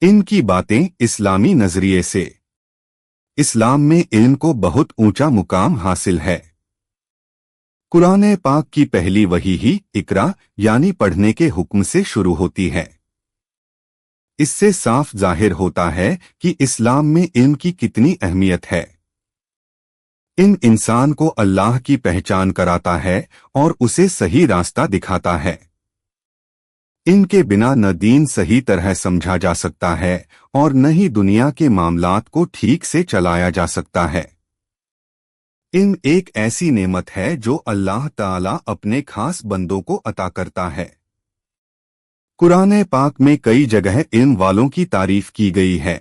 इनकी बातें इस्लामी नजरिए से। इस्लाम में इल्म को बहुत ऊंचा मुकाम हासिल है। कुरान पाक की पहली वही ही इकरा यानी पढ़ने के हुक्म से शुरू होती है। इससे साफ जाहिर होता है कि इस्लाम में इल्म की कितनी अहमियत है। इल्म इंसान को अल्लाह की पहचान कराता है और उसे सही रास्ता दिखाता है। इनके बिना न दीन सही तरह समझा जा सकता है और न ही दुनिया के मामलात को ठीक से चलाया जा सकता है। इल्म एक ऐसी नेमत है जो अल्लाह ताला अपने खास बंदों को अता करता है। कुरान पाक में कई जगह इल्म वालों की तारीफ की गई है।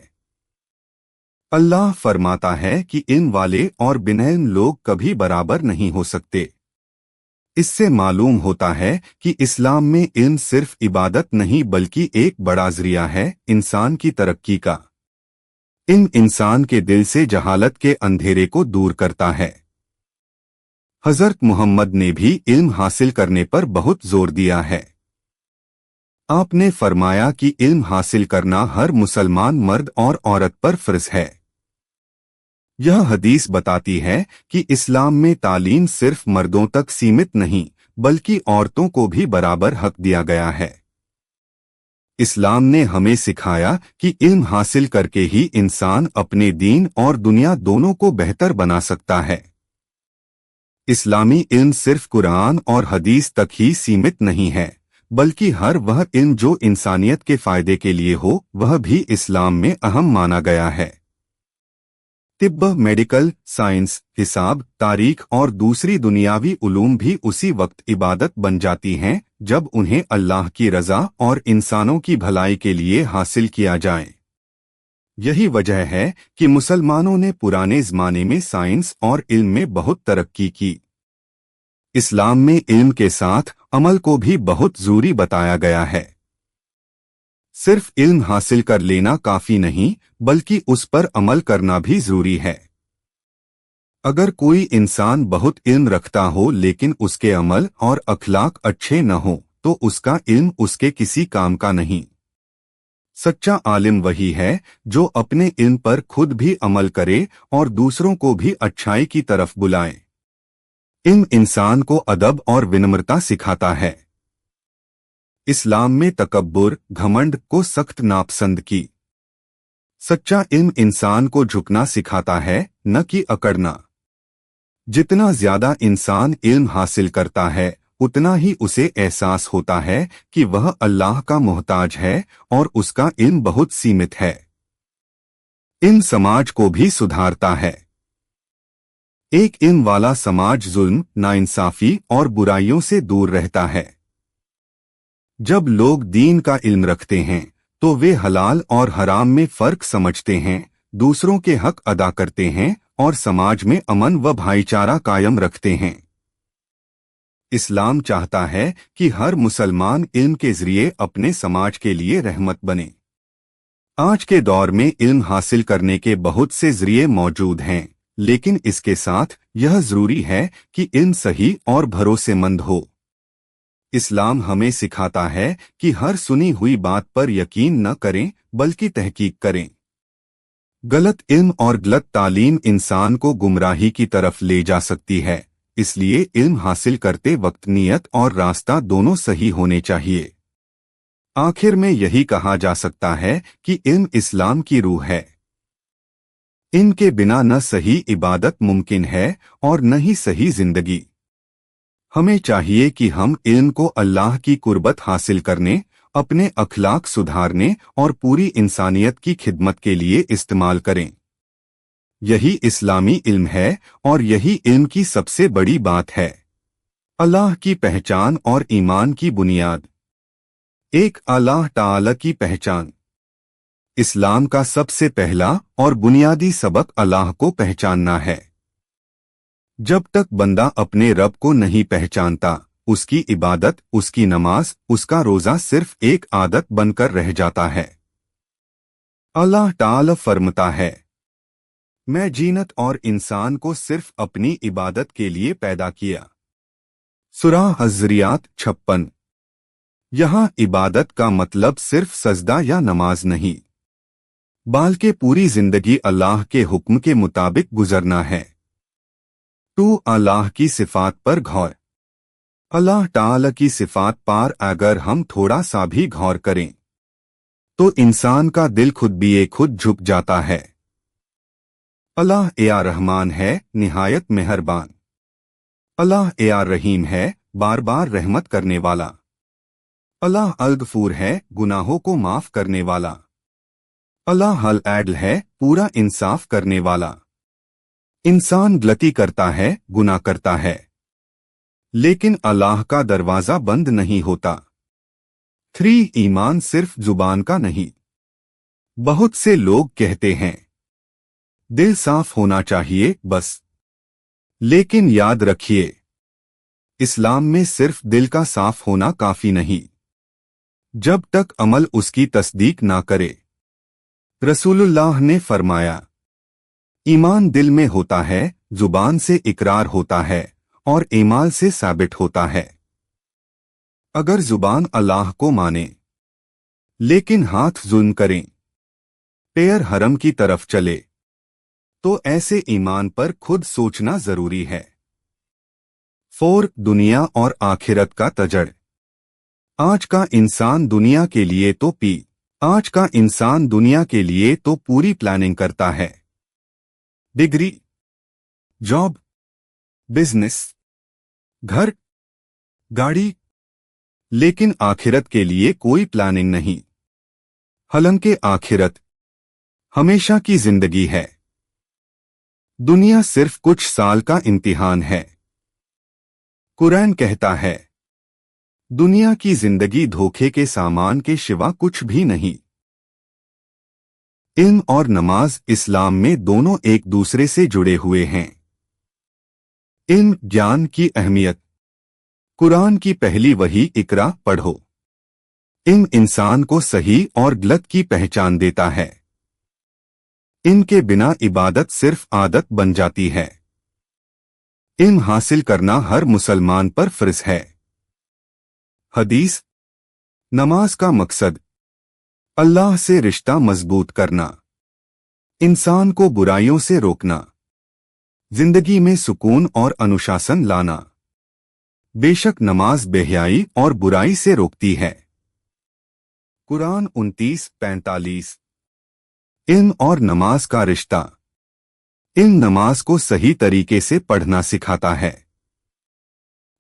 अल्लाह फरमाता है कि इल्म वाले और बिना इल्म लोग कभी बराबर नहीं हो सकते। इससे मालूम होता है कि इस्लाम में इल्म सिर्फ इबादत नहीं बल्कि एक बड़ा जरिया है इंसान की तरक्की का। इल्म इंसान के दिल से जहालत के अंधेरे को दूर करता है। हज़रत मुहम्मद ने भी इल्म हासिल करने पर बहुत जोर दिया है। आपने फरमाया कि इल्म हासिल करना हर मुसलमान मर्द और औरत पर फर्ज है। यह हदीस बताती है कि इस्लाम में तालीम सिर्फ मर्दों तक सीमित नहीं बल्कि औरतों को भी बराबर हक दिया गया है। इस्लाम ने हमें सिखाया कि इल्म हासिल करके ही इंसान अपने दीन और दुनिया दोनों को बेहतर बना सकता है। इस्लामी इल्म सिर्फ कुरान और हदीस तक ही सीमित नहीं है बल्कि हर वह इल्म जो इंसानियत के फायदे के लिए हो वह भी इस्लाम में अहम माना गया है। तिब्ब, मेडिकल साइंस, हिसाब, तारीख और दूसरी दुनियावी उलूम भी उसी वक्त इबादत बन जाती हैं जब उन्हें अल्लाह की रज़ा और इंसानों की भलाई के लिए हासिल किया जाए। यही वजह है कि मुसलमानों ने पुराने ज़माने में साइंस और इल्म में बहुत तरक्की की। इस्लाम में इल्म के साथ अमल को भी बहुत ज़रूरी बताया गया है। सिर्फ इल्म हासिल कर लेना काफी नहीं बल्कि उस पर अमल करना भी जरूरी है। अगर कोई इंसान बहुत इल्म रखता हो लेकिन उसके अमल और अखलाक अच्छे न हो तो उसका इल्म उसके किसी काम का नहीं। सच्चा आलिम वही है जो अपने इल्म पर खुद भी अमल करे और दूसरों को भी अच्छाई की तरफ बुलाए। इल्म इंसान को अदब और विनम्रता सिखाता है। इस्लाम में तकब्बुर, घमंड को सख्त नापसंद की। सच्चा इल्म इंसान को झुकना सिखाता है न कि अकड़ना। जितना ज्यादा इंसान इल्म हासिल करता है उतना ही उसे एहसास होता है कि वह अल्लाह का मोहताज है और उसका इल्म बहुत सीमित है। इल्म समाज को भी सुधारता है। एक इल्म वाला समाज जुल्म, नाइंसाफी और बुराइयों से दूर रहता है। जब लोग दीन का इल्म रखते हैं तो वे हलाल और हराम में फर्क समझते हैं, दूसरों के हक अदा करते हैं और समाज में अमन व भाईचारा कायम रखते हैं। इस्लाम चाहता है कि हर मुसलमान इल्म के जरिए अपने समाज के लिए रहमत बने। आज के दौर में इल्म हासिल करने के बहुत से जरिए मौजूद हैं, लेकिन इसके साथ यह जरूरी है कि इल्म सही और भरोसेमंद हो। इस्लाम हमें सिखाता है कि हर सुनी हुई बात पर यकीन न करें बल्कि तहकीक करें। गलत इल्म और गलत तालीम इंसान को गुमराही की तरफ ले जा सकती है, इसलिए इल्म हासिल करते वक्त नियत और रास्ता दोनों सही होने चाहिए। आखिर में यही कहा जा सकता है कि इल्म इस्लाम की रूह है। इनके बिना न सही इबादत मुमकिन है और न ही सही जिंदगी। हमें चाहिए कि हम इल्म को अल्लाह की कुर्बत हासिल करने, अपने अखलाक सुधारने और पूरी इंसानियत की खिदमत के लिए इस्तेमाल करें। यही इस्लामी इल्म है और यही इल्म की सबसे बड़ी बात है। अल्लाह की पहचान और ईमान की बुनियाद। एक अल्लाह ताला की पहचान। इस्लाम का सबसे पहला और बुनियादी सबक अल्लाह को पहचानना है। जब तक बंदा अपने रब को नहीं पहचानता, उसकी इबादत, उसकी नमाज, उसका रोजा सिर्फ एक आदत बनकर रह जाता है। अल्लाह ताला फरमाता है, मैं जिन्नत और इंसान को सिर्फ अपनी इबादत के लिए पैदा किया। सूरह अज़रियात 56। यहाँ इबादत का मतलब सिर्फ सजदा या नमाज नहीं। बल्कि पूरी जिंदगी अल्लाह के हुक्म के मुताबिक गुजरना है। 2 अल्लाह की सिफात पर गौर। अल्लाह ताला की सिफात पर अगर हम थोड़ा सा भी गौर करें तो इंसान का दिल खुद झुक जाता है। अल्लाह या रहमान है, निहायत मेहरबान। अल्लाह या रहीम है, बार बार रहमत करने वाला। अल्लाह अल गफूर है, गुनाहों को माफ करने वाला। अल्लाह अल आदिल है, पूरा इंसाफ करने वाला। इंसान गलती करता है, गुनाह करता है, लेकिन अल्लाह का दरवाजा बंद नहीं होता। 3 ईमान सिर्फ जुबान का नहीं। बहुत से लोग कहते हैं दिल साफ होना चाहिए बस, लेकिन याद रखिए इस्लाम में सिर्फ दिल का साफ होना काफी नहीं जब तक अमल उसकी तस्दीक ना करे। रसूलुल्लाह ने फरमाया, ईमान दिल में होता है, जुबान से इकरार होता है और ईमाल से साबित होता है। अगर जुबान अल्लाह को माने लेकिन हाथ जुल्म करें, पैर हरम की तरफ चले, तो ऐसे ईमान पर खुद सोचना जरूरी है। 4 दुनिया और आखिरत का तजड़। आज का इंसान दुनिया के लिए तो पूरी प्लानिंग करता है। डिग्री, जॉब, बिजनेस, घर, गाड़ी, लेकिन आखिरत के लिए कोई प्लानिंग नहीं। हालांकि आखिरत हमेशा की जिंदगी है। दुनिया सिर्फ कुछ साल का इम्तिहान है। कुरान कहता है, दुनिया की जिंदगी धोखे के सामान के सिवा कुछ भी नहीं। इल्म और नमाज इस्लाम में दोनों एक दूसरे से जुड़े हुए हैं। इल्म ज्ञान की अहमियत। कुरान की पहली वही इकरा पढ़ो। इल्म इंसान को सही और गलत की पहचान देता है। इनके बिना इबादत सिर्फ आदत बन जाती है। इल्म हासिल करना हर मुसलमान पर फर्ज है। हदीस, नमाज का मकसद अल्लाह से रिश्ता मजबूत करना, इंसान को बुराइयों से रोकना, जिंदगी में सुकून और अनुशासन लाना। बेशक नमाज बेहयाई और बुराई से रोकती है। कुरान 29:45। इल्म और नमाज का रिश्ता। इल्म नमाज को सही तरीके से पढ़ना सिखाता है।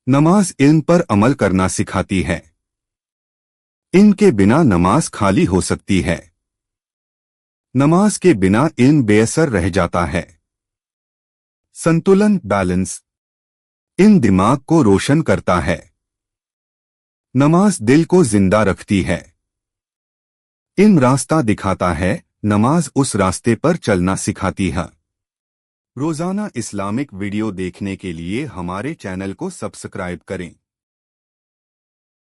नमाज इल्म पर अमल करना सिखाती है। इनके बिना नमाज खाली हो सकती है। नमाज के बिना इल्म बेअसर रह जाता है। संतुलन, बैलेंस। इल्म दिमाग को रोशन करता है। नमाज दिल को जिंदा रखती है। इल्म रास्ता दिखाता है, नमाज उस रास्ते पर चलना सिखाती है। रोजाना इस्लामिक वीडियो देखने के लिए हमारे चैनल को सब्सक्राइब करें।